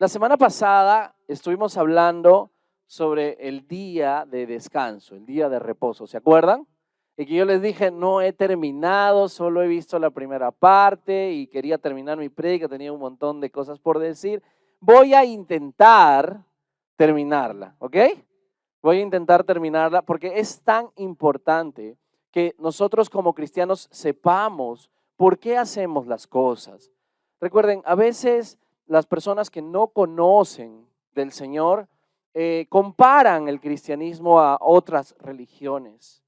La semana pasada estuvimos hablando sobre el día de descanso, el día de reposo, ¿se acuerdan? Y que yo les dije, no he terminado, solo he visto la primera parte y quería terminar mi prédica, tenía un montón de cosas por decir. Voy a intentar terminarla, ¿ok? Voy a intentar terminarla porque es tan importante que nosotros como cristianos sepamos por qué hacemos las cosas. Recuerden, a veces las personas que no conocen del Señor comparan el cristianismo a otras religiones.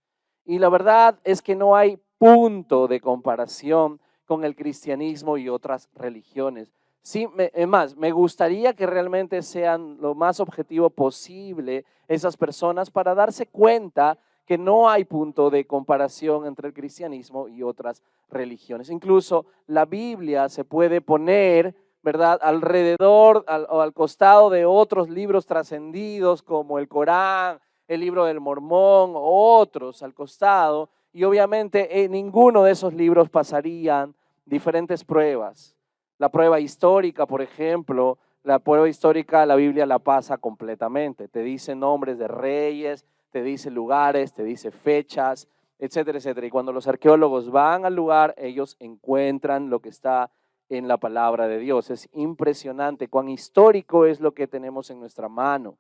Y la verdad es que no hay punto de comparación con el cristianismo y otras religiones. Sí, es más, me gustaría que realmente sean lo más objetivo posible esas personas para darse cuenta que no hay punto de comparación entre el cristianismo y otras religiones. Incluso la Biblia se puede poner, ¿verdad?, alrededor o al costado de otros libros trascendidos como el Corán, el libro del Mormón, o otros al costado, y obviamente en ninguno de esos libros pasarían diferentes pruebas. La prueba histórica, por ejemplo, la prueba histórica la Biblia la pasa completamente. Te dice nombres de reyes, te dice lugares, te dice fechas, etcétera, etcétera. Y cuando los arqueólogos van al lugar, ellos encuentran lo que está en la palabra de Dios. Es impresionante cuán histórico es lo que tenemos en nuestra mano,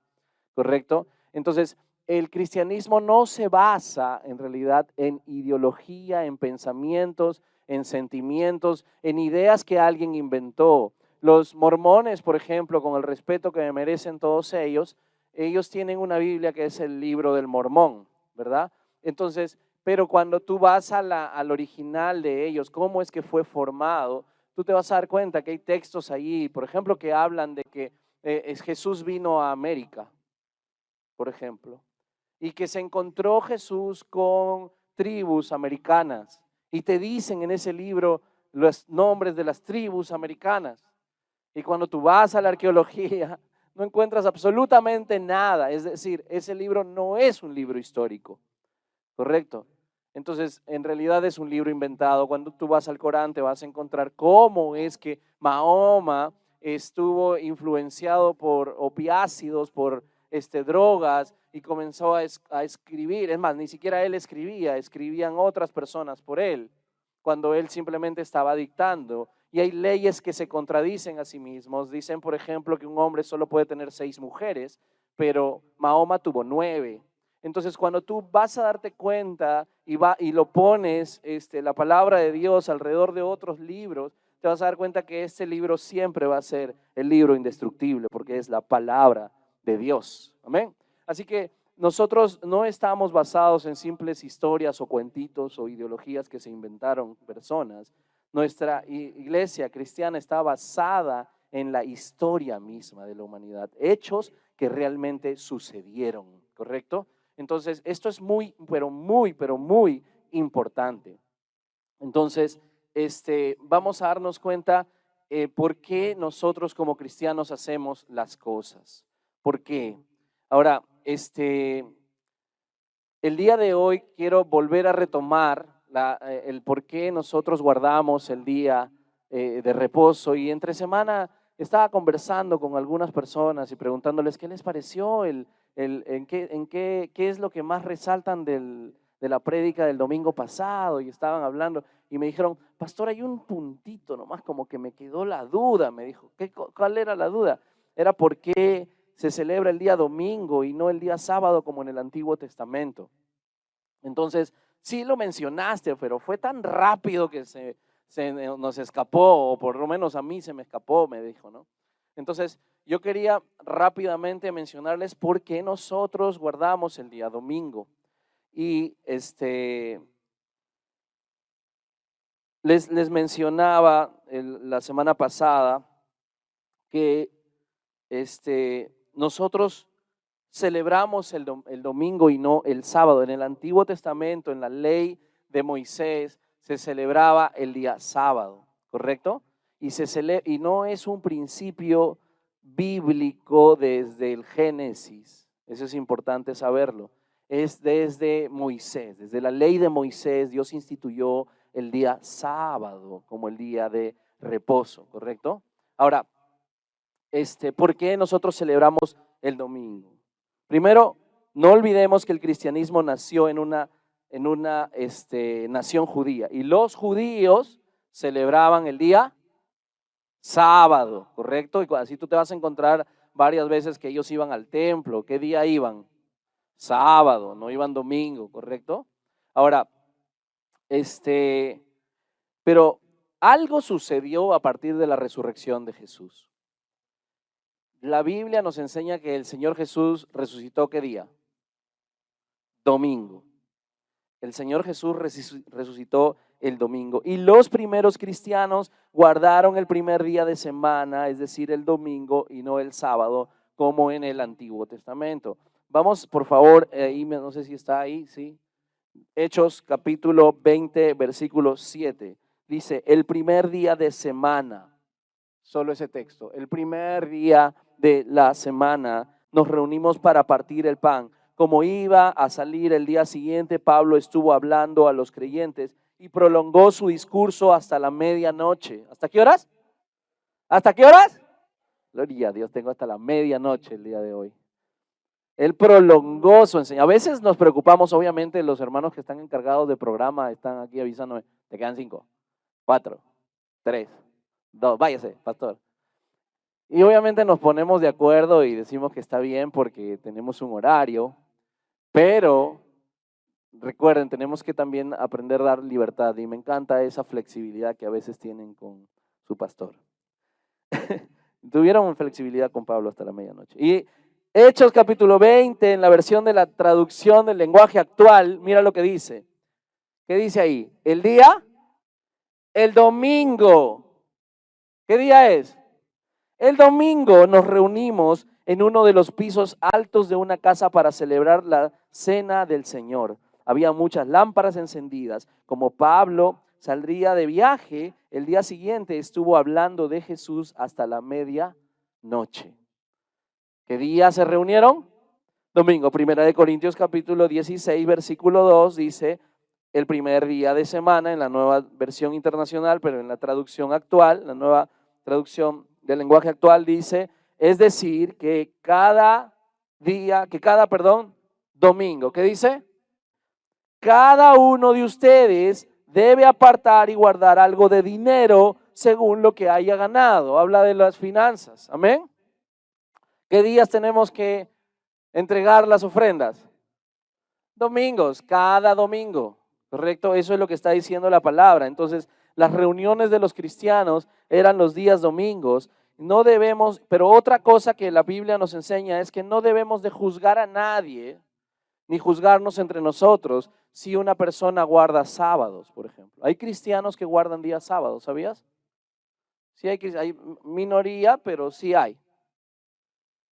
¿correcto? Entonces, el cristianismo no se basa en realidad en ideología, en pensamientos, en sentimientos, en ideas que alguien inventó. Los mormones, por ejemplo, con el respeto que me merecen todos ellos tienen una Biblia que es el libro del Mormón, ¿verdad? Entonces, pero cuando tú vas al original de ellos, cómo es que fue formado, tú te vas a dar cuenta que hay textos allí, por ejemplo, que hablan de que Jesús vino a América, por ejemplo, y que se encontró Jesús con tribus americanas y te dicen en ese libro los nombres de las tribus americanas. Y cuando tú vas a la arqueología, no encuentras absolutamente nada. Es decir, ese libro no es un libro histórico, ¿correcto? Entonces, en realidad es un libro inventado. Cuando tú vas al Corán, te vas a encontrar cómo es que Mahoma estuvo influenciado por opiácidos, por drogas, y comenzó a escribir. Es más, ni siquiera él escribía, escribían otras personas por él, cuando él simplemente estaba dictando. Y hay leyes que se contradicen a sí mismos. Dicen, por ejemplo, que un hombre solo puede tener 6 mujeres, pero Mahoma tuvo 9. Entonces, cuando tú vas a darte cuenta y lo pones la palabra de Dios alrededor de otros libros, te vas a dar cuenta que este libro siempre va a ser el libro indestructible, porque es la palabra de Dios. Amén. Así que nosotros no estamos basados en simples historias o cuentitos o ideologías que se inventaron personas. Nuestra iglesia cristiana está basada en la historia misma de la humanidad, hechos que realmente sucedieron, ¿correcto? Entonces, esto es muy, pero muy importante. Entonces, vamos a darnos cuenta por qué nosotros como cristianos hacemos las cosas. ¿Por qué? Ahora, el día de hoy quiero volver a retomar el por qué nosotros guardamos el día de reposo. Y entre semana estaba conversando con algunas personas y preguntándoles qué les pareció, qué es lo que más resaltan de la prédica del domingo pasado. Y estaban hablando y me dijeron, pastor, hay un puntito nomás como que me quedó la duda. Me dijo, ¿cuál era la duda? Era por qué se celebra el día domingo y no el día sábado como en el Antiguo Testamento. Entonces, sí lo mencionaste, pero fue tan rápido que se nos escapó, o por lo menos a mí se me escapó, me dijo, ¿no? Entonces, yo quería rápidamente mencionarles por qué nosotros guardamos el día domingo. Y les mencionaba la semana pasada que nosotros celebramos el domingo y no el sábado. En el Antiguo Testamento, en la ley de Moisés, se celebraba el día sábado, ¿correcto? Y no es un principio bíblico desde el Génesis. Eso es importante saberlo. Es desde Moisés, desde la ley de Moisés, Dios instituyó el día sábado como el día de reposo, ¿correcto? Ahora, ¿por qué nosotros celebramos el domingo? Primero, no olvidemos que el cristianismo nació en una nación judía y los judíos celebraban el día sábado, ¿correcto? Y así tú te vas a encontrar varias veces que ellos iban al templo. ¿Qué día iban? Sábado, no iban domingo, ¿correcto? Ahora, pero algo sucedió a partir de la resurrección de Jesús. La Biblia nos enseña que el Señor Jesús resucitó ¿qué día? Domingo. El Señor Jesús resucitó el domingo y los primeros cristianos guardaron el primer día de semana, es decir, el domingo y no el sábado, como en el Antiguo Testamento. Vamos, por favor, no sé si está ahí, ¿sí? Hechos capítulo 20, versículo 7. Dice, el primer día de semana, solo ese texto, el primer día de la semana nos reunimos para partir el pan. Como iba a salir el día siguiente, Pablo estuvo hablando a los creyentes y prolongó su discurso hasta la medianoche. ¿Hasta qué horas? ¿Hasta qué horas? Gloria a Dios, tengo hasta la medianoche el día de hoy. Él prolongó su enseñanza. A veces nos preocupamos, obviamente, los hermanos que están encargados de programa están aquí avisándome, te quedan 5, 4, 3, 2, váyase, pastor. Y obviamente nos ponemos de acuerdo y decimos que está bien porque tenemos un horario, pero recuerden, tenemos que también aprender a dar libertad y me encanta esa flexibilidad que a veces tienen con su pastor. Tuvieron flexibilidad con Pablo hasta la medianoche. Y Hechos capítulo 20, en la versión de la traducción del lenguaje actual, mira lo que dice. ¿Qué dice ahí? El día, el domingo. ¿Qué día es? El domingo nos reunimos en uno de los pisos altos de una casa para celebrar la cena del Señor. Había muchas lámparas encendidas. Como Pablo saldría de viaje, el día siguiente estuvo hablando de Jesús hasta la medianoche. ¿Qué día se reunieron? Domingo. Primera de Corintios capítulo 16, versículo 2 dice, el primer día de semana en la nueva versión internacional, pero en la traducción actual, la nueva traducción del lenguaje actual dice, es decir, que cada domingo, ¿qué dice? Cada uno de ustedes debe apartar y guardar algo de dinero según lo que haya ganado. Habla de las finanzas, amén. ¿Qué días tenemos que entregar las ofrendas? Domingos, cada domingo, ¿correcto? Eso es lo que está diciendo la palabra. Entonces, las reuniones de los cristianos eran los días domingos. No debemos, pero otra cosa que la Biblia nos enseña es que no debemos de juzgar a nadie, ni juzgarnos entre nosotros si una persona guarda sábados, por ejemplo. Hay cristianos que guardan días sábados, ¿sabías? Sí, hay minoría, pero sí hay.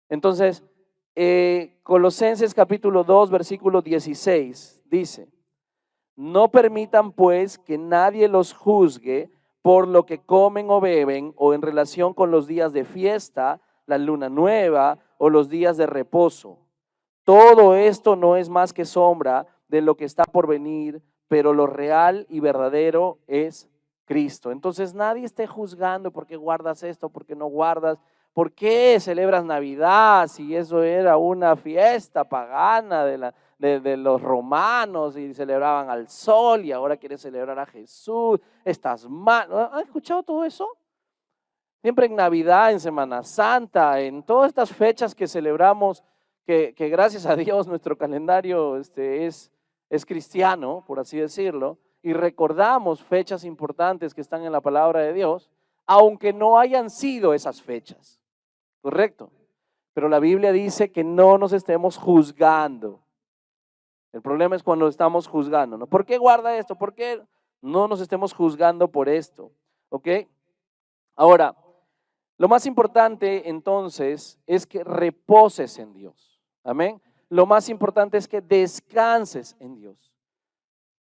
Entonces, Colosenses capítulo 2, versículo 16 dice, no permitan pues que nadie los juzgue por lo que comen o beben o en relación con los días de fiesta, la luna nueva o los días de reposo. Todo esto no es más que sombra de lo que está por venir, pero lo real y verdadero es Cristo. Entonces nadie esté juzgando por qué guardas esto, por qué no guardas. ¿Por qué celebras Navidad si eso era una fiesta pagana de los romanos y celebraban al sol y ahora quieres celebrar a Jesús? Estás mal. ¿Han escuchado todo eso? Siempre en Navidad, en Semana Santa, en todas estas fechas que celebramos, que gracias a Dios nuestro calendario es cristiano, por así decirlo, y recordamos fechas importantes que están en la palabra de Dios, aunque no hayan sido esas fechas. Correcto. Pero la Biblia dice que no nos estemos juzgando. El problema es cuando estamos juzgando, ¿no? ¿Por qué guarda esto? ¿Por qué no nos estemos juzgando por esto? ¿Ok? Ahora, lo más importante entonces es que reposes en Dios. Amén. Lo más importante es que descanses en Dios.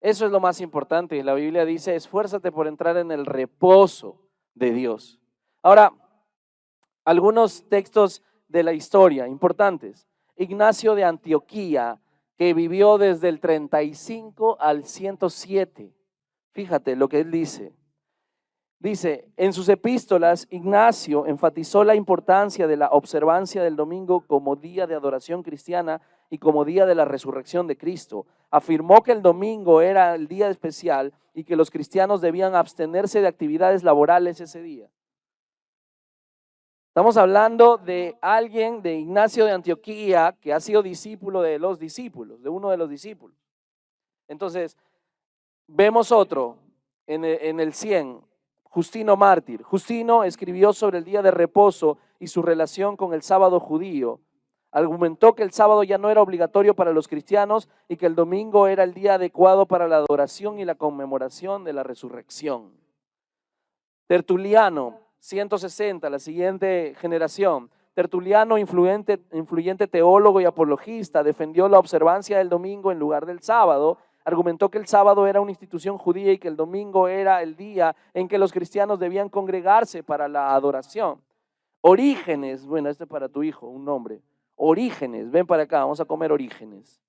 Eso es lo más importante. Y la Biblia dice, esfuérzate por entrar en el reposo de Dios. Ahora, algunos textos de la historia importantes. Ignacio de Antioquía, que vivió desde el 35 al 107. Fíjate lo que él dice. Dice, en sus epístolas, Ignacio enfatizó la importancia de la observancia del domingo como día de adoración cristiana y como día de la resurrección de Cristo. Afirmó que el domingo era el día especial y que los cristianos debían abstenerse de actividades laborales ese día. Estamos hablando de alguien, de Ignacio de Antioquía, que ha sido discípulo de los discípulos, de uno de los discípulos. Entonces, vemos otro en el 100. Justino mártir. Justino escribió sobre el día de reposo y su relación con el sábado judío. Argumentó que el sábado ya no era obligatorio para los cristianos y que el domingo era el día adecuado para la adoración y la conmemoración de la resurrección. Tertuliano, 160, la siguiente generación. Tertuliano, influyente teólogo y apologista, defendió la observancia del domingo en lugar del sábado. Argumentó que el sábado era una institución judía y que el domingo era el día en que los cristianos debían congregarse para la adoración. Orígenes, bueno, este para tu hijo, un nombre. Orígenes, ven para acá, vamos a comer Orígenes.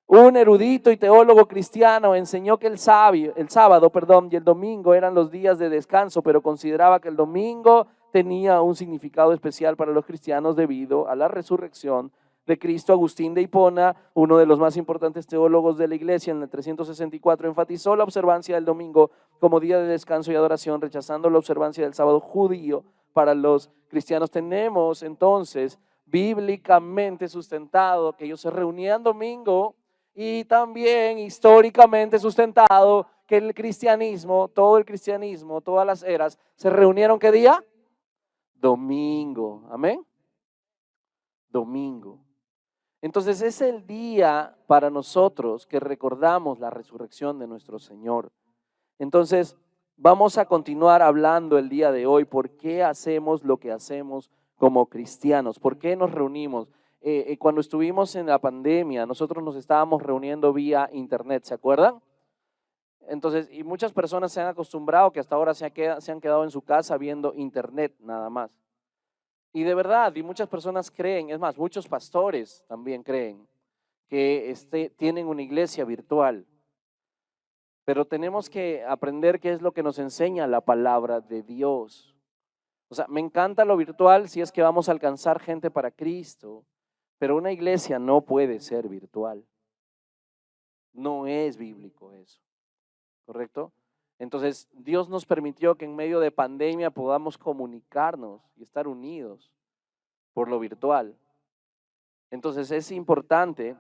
Un erudito y teólogo cristiano enseñó que el sábado y el domingo eran los días de descanso, pero consideraba que el domingo tenía un significado especial para los cristianos debido a la resurrección de Cristo. Agustín de Hipona, uno de los más importantes teólogos de la iglesia, en el 364 enfatizó la observancia del domingo como día de descanso y adoración, rechazando la observancia del sábado judío para los cristianos. Tenemos entonces bíblicamente sustentado que ellos se reunían domingo y también históricamente sustentado que el cristianismo, todo el cristianismo, todas las eras, se reunieron ¿qué día? Domingo, amén. Domingo. Entonces es el día para nosotros que recordamos la resurrección de nuestro Señor. Entonces vamos a continuar hablando el día de hoy, ¿por qué hacemos lo que hacemos como cristianos? ¿Por qué nos reunimos? Cuando estuvimos en la pandemia, nosotros nos estábamos reuniendo vía internet, ¿se acuerdan? Entonces, y muchas personas se han acostumbrado que hasta ahora se han quedado en su casa viendo internet nada más. Y de verdad, y muchas personas creen, es más, muchos pastores también creen que tienen una iglesia virtual. Pero tenemos que aprender qué es lo que nos enseña la palabra de Dios. O sea, me encanta lo virtual si es que vamos a alcanzar gente para Cristo, pero una iglesia no puede ser virtual. No es bíblico eso, ¿correcto? Entonces, Dios nos permitió que en medio de pandemia podamos comunicarnos y estar unidos por lo virtual. Entonces, es importante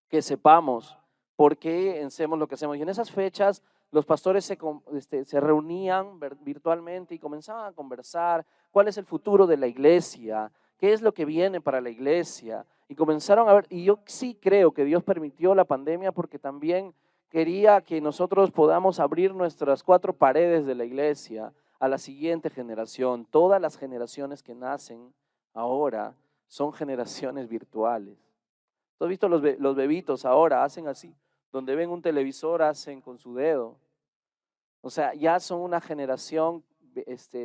que sepamos por qué hacemos lo que hacemos. Y en esas fechas, los pastores se reunían virtualmente y comenzaban a conversar cuál es el futuro de la iglesia, qué es lo que viene para la iglesia. Y comenzaron a ver, y yo sí creo que Dios permitió la pandemia porque también quería que nosotros podamos abrir nuestras cuatro paredes de la iglesia a la siguiente generación. Todas las generaciones que nacen ahora son generaciones virtuales. ¿Tú has visto los bebitos ahora? Hacen así, donde ven un televisor hacen con su dedo. O sea, ya son una generación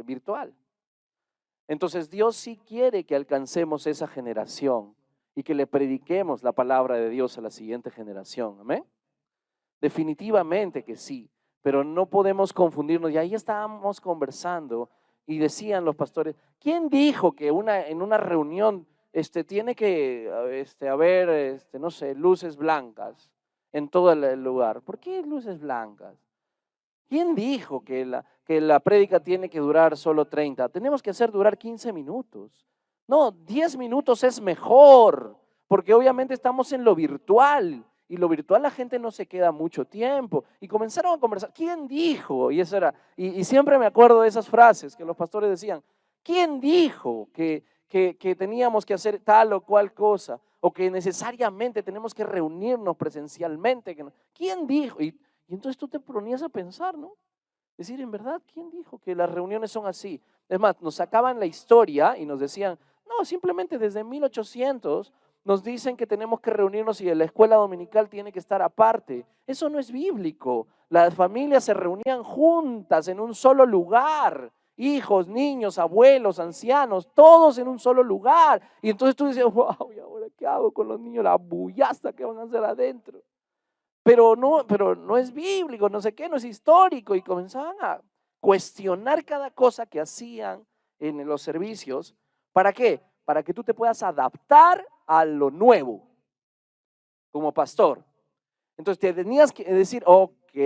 virtual. Entonces Dios sí quiere que alcancemos esa generación y que le prediquemos la palabra de Dios a la siguiente generación. ¿Amén? Definitivamente que sí, pero no podemos confundirnos. Y ahí estábamos conversando y decían los pastores, ¿quién dijo que en una reunión tiene que haber, no sé, luces blancas en todo el lugar? ¿Por qué luces blancas? ¿Quién dijo que la prédica tiene que durar solo 30? Tenemos que hacer durar 15 minutos. No, 10 minutos es mejor, porque obviamente estamos en lo virtual. Y lo virtual la gente no se queda mucho tiempo. Y comenzaron a conversar. ¿Quién dijo? Y eso era, y siempre me acuerdo de esas frases que los pastores decían. ¿Quién dijo que teníamos que hacer tal o cual cosa? O que necesariamente tenemos que reunirnos presencialmente. ¿Quién dijo? Y entonces tú te ponías a pensar, ¿no? Es decir, en verdad, ¿quién dijo que las reuniones son así? Es más, nos sacaban la historia y nos decían, no, simplemente desde 1800 nos dicen que tenemos que reunirnos y la escuela dominical tiene que estar aparte. Eso no es bíblico. Las familias se reunían juntas en un solo lugar. Hijos, niños, abuelos, ancianos, todos en un solo lugar. Y entonces tú dices, wow, ¿y ahora qué hago con los niños? La bullaza que van a hacer adentro. Pero no es bíblico, no sé qué, no es histórico. Y comenzaban cuestionar cada cosa que hacían en los servicios. ¿Para qué? Para que tú te puedas adaptar a lo nuevo como pastor. Entonces te tenías que decir, ok,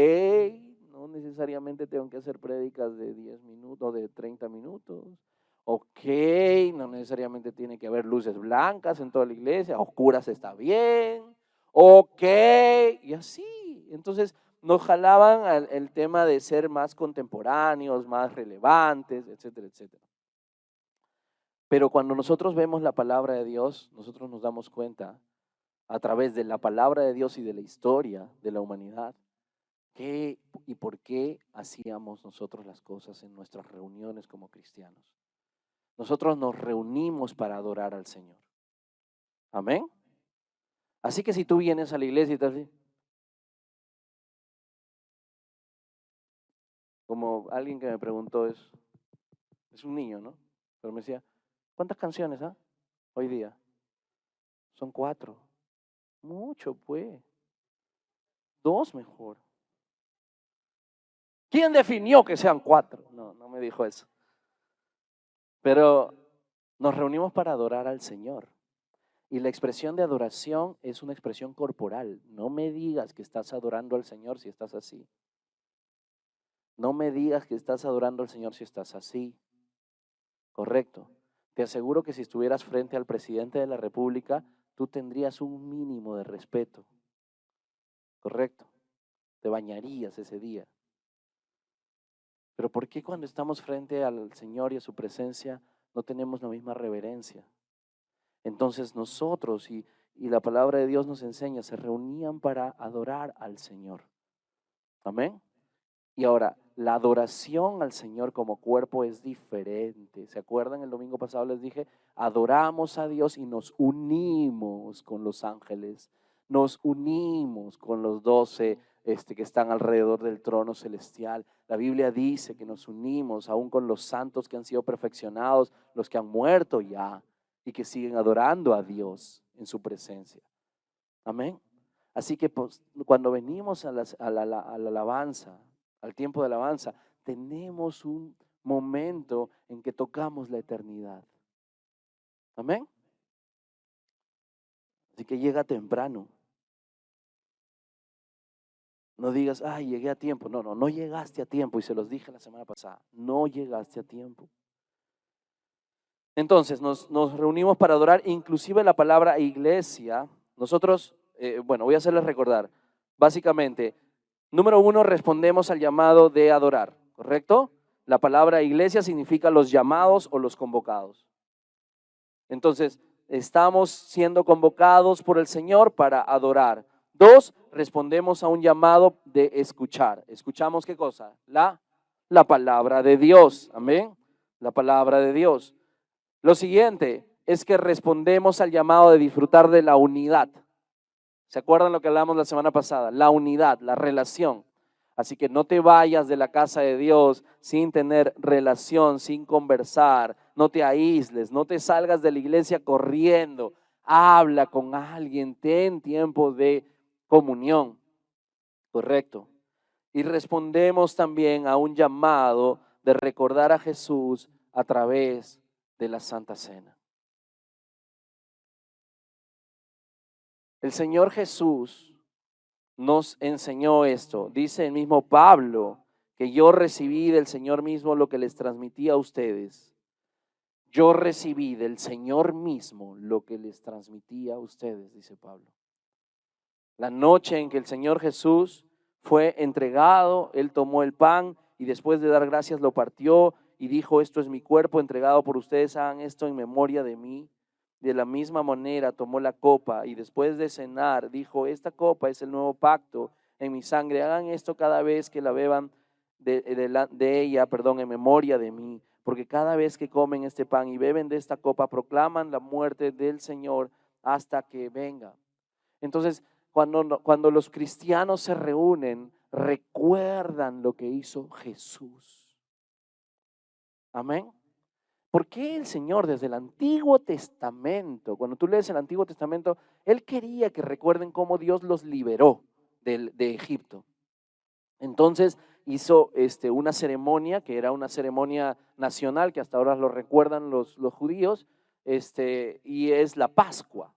no necesariamente tengo que hacer prédicas de 10 minutos, de 30 minutos. Ok, no necesariamente tiene que haber luces blancas en toda la iglesia, oscuras está bien. Ok, y así. Entonces nos jalaban el tema de ser más contemporáneos, más relevantes, etcétera, etcétera. Pero cuando nosotros vemos la palabra de Dios, nosotros nos damos cuenta a través de la palabra de Dios y de la historia de la humanidad, qué y por qué hacíamos nosotros las cosas en nuestras reuniones como cristianos. Nosotros nos reunimos para adorar al Señor. Amén. Así que si tú vienes a la iglesia y estás así, como alguien que me preguntó, es un niño, ¿no? Pero me decía, ¿cuántas canciones hoy día? Son 4. Mucho, pues. 2 mejor. ¿Quién definió que sean 4? No, no me dijo eso. Pero nos reunimos para adorar al Señor. Y la expresión de adoración es una expresión corporal. No me digas que estás adorando al Señor si estás así. No me digas que estás adorando al Señor si estás así. Correcto. Te aseguro que si estuvieras frente al presidente de la República, tú tendrías un mínimo de respeto. Correcto. Te bañarías ese día. Pero ¿por qué cuando estamos frente al Señor y a su presencia no tenemos la misma reverencia? Entonces nosotros, y la palabra de Dios nos enseña, se reunían para adorar al Señor. Amén. Y ahora, la adoración al Señor como cuerpo es diferente. ¿Se acuerdan? El domingo pasado les dije, adoramos a Dios y nos unimos con los ángeles, nos unimos con los 12 que están alrededor del trono celestial. La Biblia dice que nos unimos aún con los santos que han sido perfeccionados, los que han muerto ya y que siguen adorando a Dios en su presencia. Amén. Así que pues, cuando venimos a la alabanza, al tiempo de alabanza, tenemos un momento en que tocamos la eternidad. Amén. Así que llega temprano. No digas, ay, llegué a tiempo. No, no llegaste a tiempo. Y se los dije la semana pasada, no llegaste a tiempo. Entonces nos reunimos para adorar, inclusive la palabra iglesia. Nosotros, bueno, voy a hacerles recordar. Básicamente, número 1, respondemos al llamado de adorar, ¿correcto? La palabra iglesia significa los llamados o los convocados. Entonces, estamos siendo convocados por el Señor para adorar. 2, respondemos a un llamado de escuchar. ¿Escuchamos qué cosa? La palabra de Dios. Amén. La palabra de Dios. Lo siguiente es que respondemos al llamado de disfrutar de la unidad. ¿Se acuerdan lo que hablamos la semana pasada? La unidad, la relación. Así que no te vayas de la casa de Dios sin tener relación, sin conversar. No te aísles, no te salgas de la iglesia corriendo. Habla con alguien, ten tiempo de comunión. Correcto. Y respondemos también a un llamado de recordar a Jesús a través de la Santa Cena. El Señor Jesús nos enseñó esto. Dice el mismo Pablo que yo recibí del Señor mismo lo que les transmití a ustedes. Yo recibí del Señor mismo lo que les transmití a ustedes, dice Pablo. La noche en que el Señor Jesús fue entregado, Él tomó el pan y después de dar gracias lo partió y dijo, esto es mi cuerpo entregado por ustedes, hagan esto en memoria de mí. De la misma manera tomó la copa y después de cenar dijo, esta copa es el nuevo pacto en mi sangre, hagan esto cada vez que la beban de ella, en memoria de mí, porque cada vez que comen este pan y beben de esta copa proclaman la muerte del Señor hasta que venga. Entonces, cuando los cristianos se reúnen, recuerdan lo que hizo Jesús. Amén. ¿Por qué el Señor desde el Antiguo Testamento, cuando tú lees el Antiguo Testamento, Él quería que recuerden cómo Dios los liberó de Egipto? Entonces, hizo una ceremonia, que era una ceremonia nacional, que hasta ahora lo recuerdan los judíos, y es la Pascua.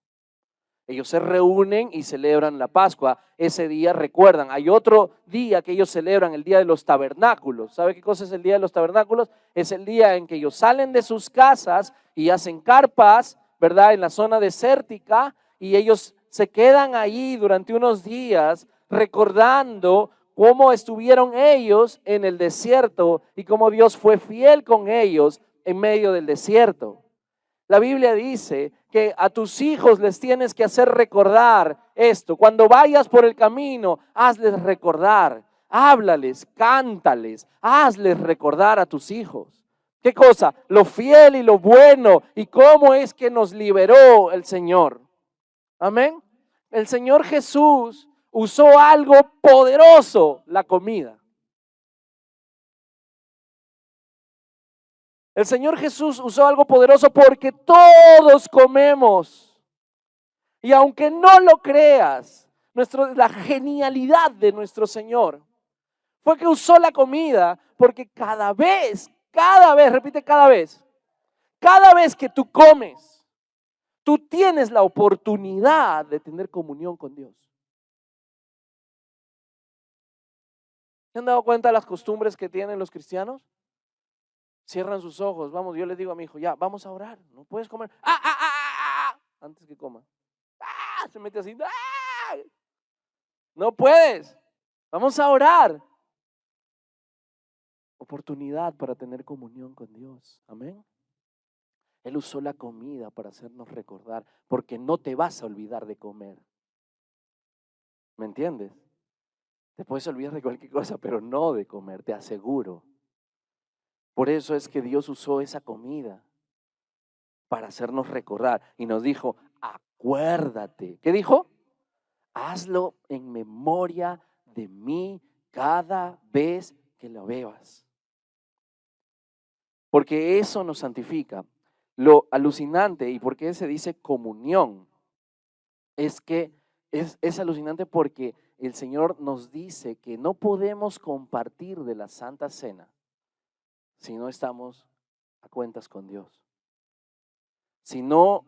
Ellos se reúnen y celebran la Pascua. Ese día recuerdan, hay otro día que ellos celebran, el día de los tabernáculos. ¿Sabe qué cosa es el día de los tabernáculos? Es el día en que ellos salen de sus casas y hacen carpas, ¿verdad? En la zona desértica, y ellos se quedan ahí durante unos días recordando cómo estuvieron ellos en el desierto y cómo Dios fue fiel con ellos en medio del desierto. La Biblia dice que a tus hijos les tienes que hacer recordar esto. Cuando vayas por el camino, hazles recordar, háblales, cántales, hazles recordar a tus hijos. ¿Qué cosa? Lo fiel y lo bueno y cómo es que nos liberó el Señor. Amén. El Señor Jesús usó algo poderoso, la comida. El Señor Jesús usó algo poderoso porque todos comemos. Y aunque no lo creas, la genialidad de nuestro Señor fue que usó la comida porque cada vez, repite cada vez que tú comes, tú tienes la oportunidad de tener comunión con Dios. ¿Se han dado cuenta de las costumbres que tienen los cristianos? Cierran sus ojos, vamos, yo les digo a mi hijo, ya, vamos a orar, no puedes comer, antes que coma, se mete así, no puedes, vamos a orar. Oportunidad para tener comunión con Dios, amén. Él usó la comida para hacernos recordar, porque no te vas a olvidar de comer, ¿me entiendes? Te puedes olvidar de cualquier cosa, pero no de comer, te aseguro. Por eso es que Dios usó esa comida para hacernos recordar y nos dijo, acuérdate. ¿Qué dijo? Hazlo en memoria de mí cada vez que lo bebas. Porque eso nos santifica. Lo alucinante, y porque se dice comunión, es que es alucinante porque el Señor nos dice que no podemos compartir de la Santa Cena si no estamos a cuentas con Dios. Si no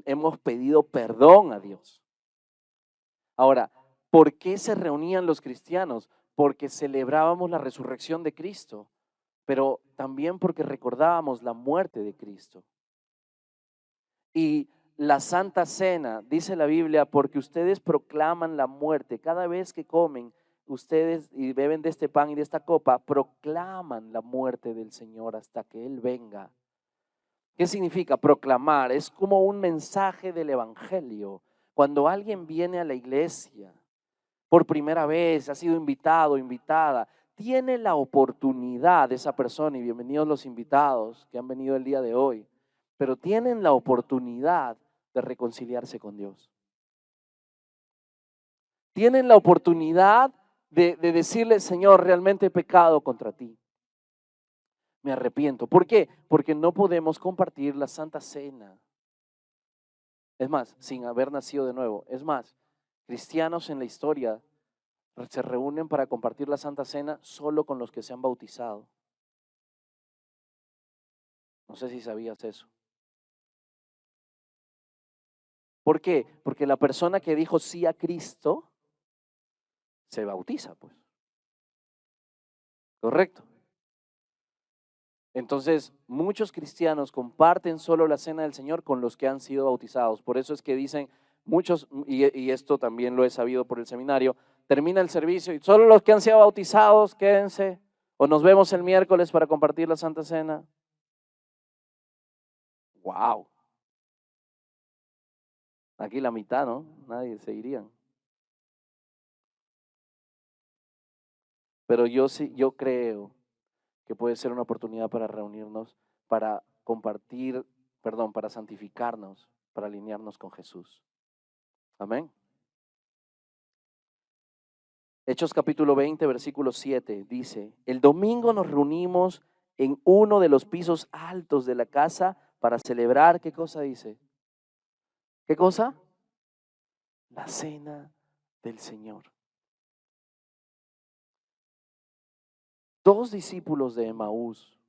hemos pedido perdón a Dios. Ahora, ¿por qué se reunían los cristianos? Porque celebrábamos la resurrección de Cristo, pero también porque recordábamos la muerte de Cristo. Y la Santa Cena, dice la Biblia, porque ustedes proclaman la muerte. Cada vez que comen ustedes y beben de este pan y de esta copa, proclaman la muerte del Señor hasta que Él venga. ¿Qué significa proclamar? Es como un mensaje del Evangelio. Cuando alguien viene a la iglesia por primera vez, ha sido invitado, invitada, tiene la oportunidad esa persona, y bienvenidos los invitados que han venido el día de hoy, pero tienen la oportunidad de reconciliarse con Dios. Tienen la oportunidad de decirle, Señor, realmente he pecado contra ti. Me arrepiento. ¿Por qué? Porque no podemos compartir la Santa Cena. Es más, sin haber nacido de nuevo. Es más, cristianos en la historia se reúnen para compartir la Santa Cena solo con los que se han bautizado. No sé si sabías eso. ¿Por qué? Porque la persona que dijo sí a Cristo se bautiza, pues. Correcto. Entonces, muchos cristianos comparten solo la cena del Señor con los que han sido bautizados. Por eso es que dicen muchos, y esto también lo he sabido por el seminario, termina el servicio y solo los que han sido bautizados, quédense, o nos vemos el miércoles para compartir la Santa Cena. Wow. Aquí la mitad, ¿no? Nadie se irían. Pero yo creo que puede ser una oportunidad para reunirnos, para compartir, para santificarnos, para alinearnos con Jesús. Amén. Hechos capítulo 20, versículo 7 dice, el domingo nos reunimos en uno de los pisos altos de la casa para celebrar, ¿qué cosa dice? ¿Qué cosa? La cena del Señor. 2 discípulos de Emaús,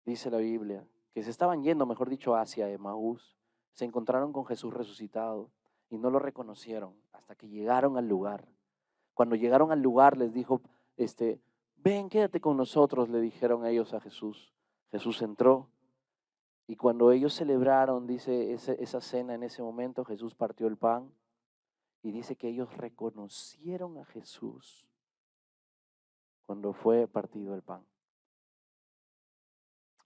dice la Biblia, que se estaban yendo, mejor dicho, hacia Emaús, se encontraron con Jesús resucitado y no lo reconocieron hasta que llegaron al lugar. Cuando llegaron al lugar les dijo, ven, quédate con nosotros, le dijeron ellos a Jesús. Jesús entró y cuando ellos celebraron, dice, esa cena en ese momento, Jesús partió el pan y dice que ellos reconocieron a Jesús cuando fue partido el pan.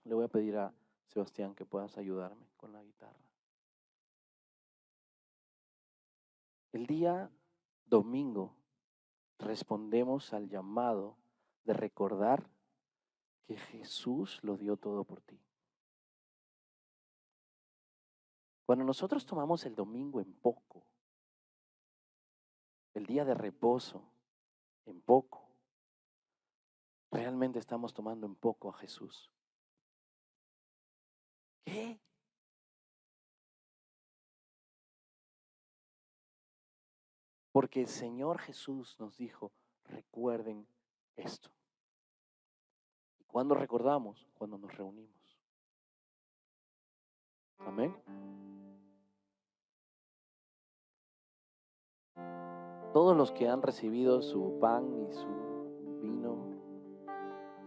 Le voy a pedir a Sebastián que puedas ayudarme con la guitarra. El día domingo respondemos al llamado de recordar que Jesús lo dio todo por ti. Cuando nosotros tomamos el domingo en poco, el día de reposo en poco, realmente estamos tomando en poco a Jesús. ¿Qué? Porque el Señor Jesús nos dijo, recuerden esto. ¿Y cuándo recordamos? Cuando nos reunimos. Amén. Todos los que han recibido su pan y su vino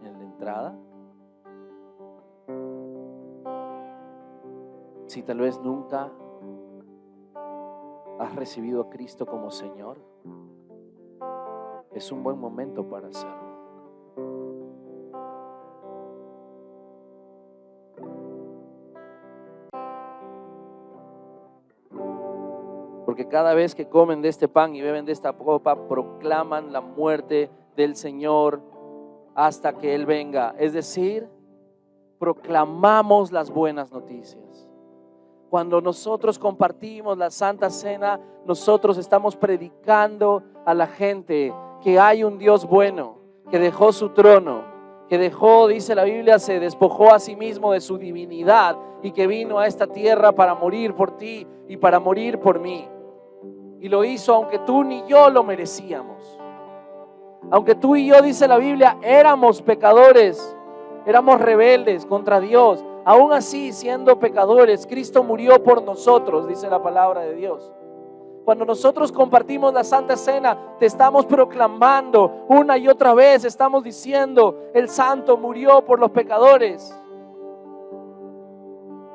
en la entrada, si tal vez nunca has recibido a Cristo como Señor, es un buen momento para hacerlo. Porque cada vez que comen de este pan y beben de esta copa, proclaman la muerte del Señor hasta que Él venga. Es decir, proclamamos las buenas noticias. Cuando nosotros compartimos la Santa Cena, nosotros estamos predicando a la gente que hay un Dios bueno, que dejó su trono, que dejó, dice la Biblia, se despojó a sí mismo de su divinidad y que vino a esta tierra para morir por ti y para morir por mí. Y lo hizo aunque tú ni yo lo merecíamos. Aunque tú y yo, dice la Biblia, éramos pecadores, éramos rebeldes contra Dios. Aún así, siendo pecadores, Cristo murió por nosotros, dice la palabra de Dios. Cuando nosotros compartimos la Santa Cena, te estamos proclamando una y otra vez, estamos diciendo, el Santo murió por los pecadores.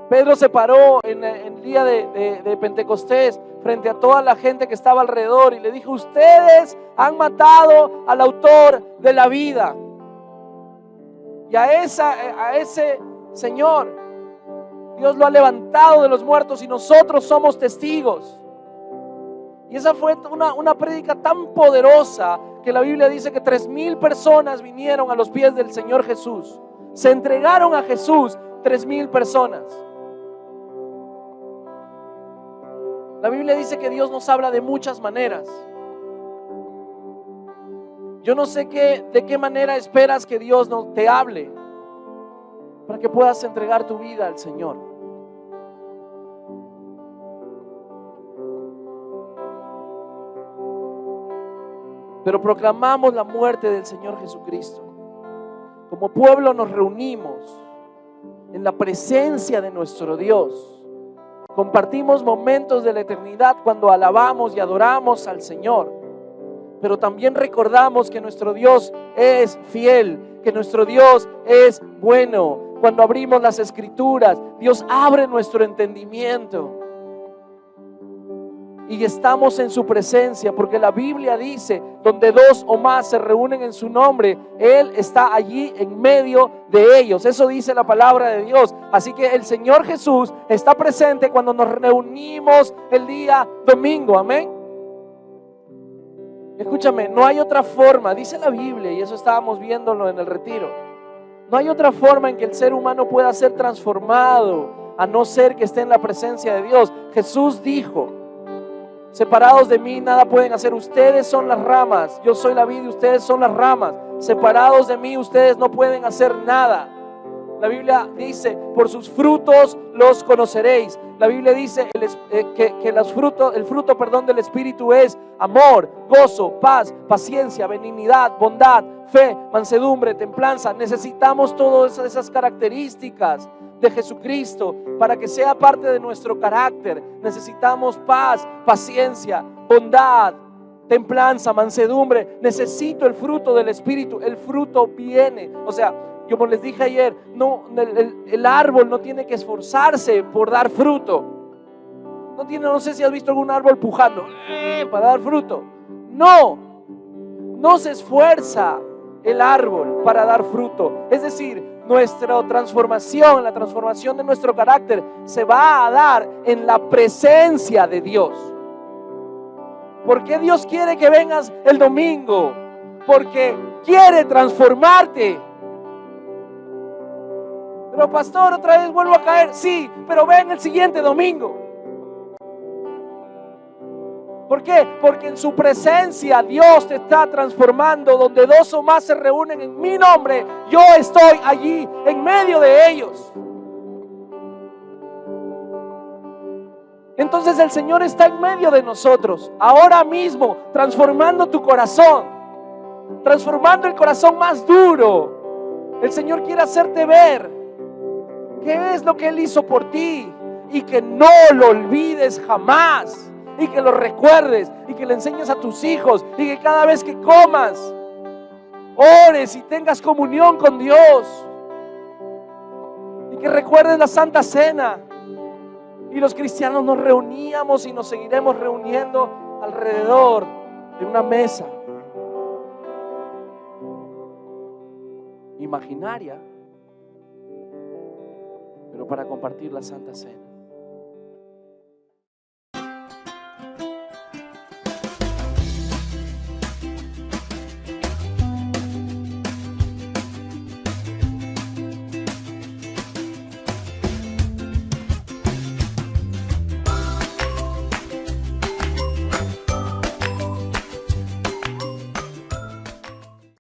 Pedro se paró en el día de Pentecostés frente a toda la gente que estaba alrededor y le dijo, ustedes han matado al autor de la vida. Y a ese Señor, Dios lo ha levantado de los muertos y nosotros somos testigos. Y esa fue una prédica tan poderosa que la Biblia dice que 3,000 personas vinieron a los pies del Señor Jesús. Se entregaron a Jesús 3,000 personas. La Biblia dice que Dios nos habla de muchas maneras. Yo no sé de qué manera esperas que Dios te hable para que puedas entregar tu vida al Señor. Pero proclamamos la muerte del Señor Jesucristo. Como pueblo nos reunimos en la presencia de nuestro Dios. Compartimos momentos de la eternidad cuando alabamos y adoramos al Señor. Pero también recordamos que nuestro Dios es fiel, que nuestro Dios es bueno. Cuando abrimos las Escrituras, Dios abre nuestro entendimiento. Y estamos en su presencia, porque la Biblia dice, donde 2 o más se reúnen en su nombre, Él está allí en medio de ellos. Eso dice la palabra de Dios. Así que el Señor Jesús está presente cuando nos reunimos el día domingo. Amén. Escúchame, no hay otra forma, dice la Biblia, y eso estábamos viéndolo en el retiro. No hay otra forma en que el ser humano pueda ser transformado, a no ser que esté en la presencia de Dios. Jesús dijo, separados de mí nada pueden hacer. Ustedes son las ramas, yo soy la vid y ustedes son las ramas. Separados de mí ustedes no pueden hacer nada. La Biblia dice, por sus frutos los conoceréis. La Biblia dice que el fruto del Espíritu es amor, gozo, paz, paciencia, benignidad, bondad, fe, mansedumbre, templanza. Necesitamos todas esas características de Jesucristo para que sea parte de nuestro carácter. Necesitamos paz, paciencia, bondad, templanza, mansedumbre. Necesito el fruto del Espíritu. El fruto viene. O sea, como les dije ayer, el árbol no tiene que esforzarse por dar fruto. No sé si has visto algún árbol pujando para dar fruto. No se esfuerza el árbol para dar fruto. Es decir, nuestra transformación, la transformación de nuestro carácter se va a dar en la presencia de Dios. ¿Por qué Dios quiere que vengas el domingo? Porque quiere transformarte. Pero pastor, otra vez vuelvo a caer. Sí, pero ven el siguiente domingo. ¿Por qué? Porque en su presencia Dios te está transformando. Donde dos o más se reúnen en mi nombre, yo estoy allí en medio de ellos. Entonces el Señor está en medio de nosotros, ahora mismo, transformando tu corazón, transformando el corazón más duro. El Señor quiere hacerte ver qué es lo que Él hizo por ti y que no lo olvides jamás. Y que lo recuerdes y que le enseñes a tus hijos y que cada vez que comas ores y tengas comunión con Dios y que recuerdes la Santa Cena. Y los cristianos nos reuníamos y nos seguiremos reuniendo alrededor de una mesa imaginaria, pero para compartir la Santa Cena.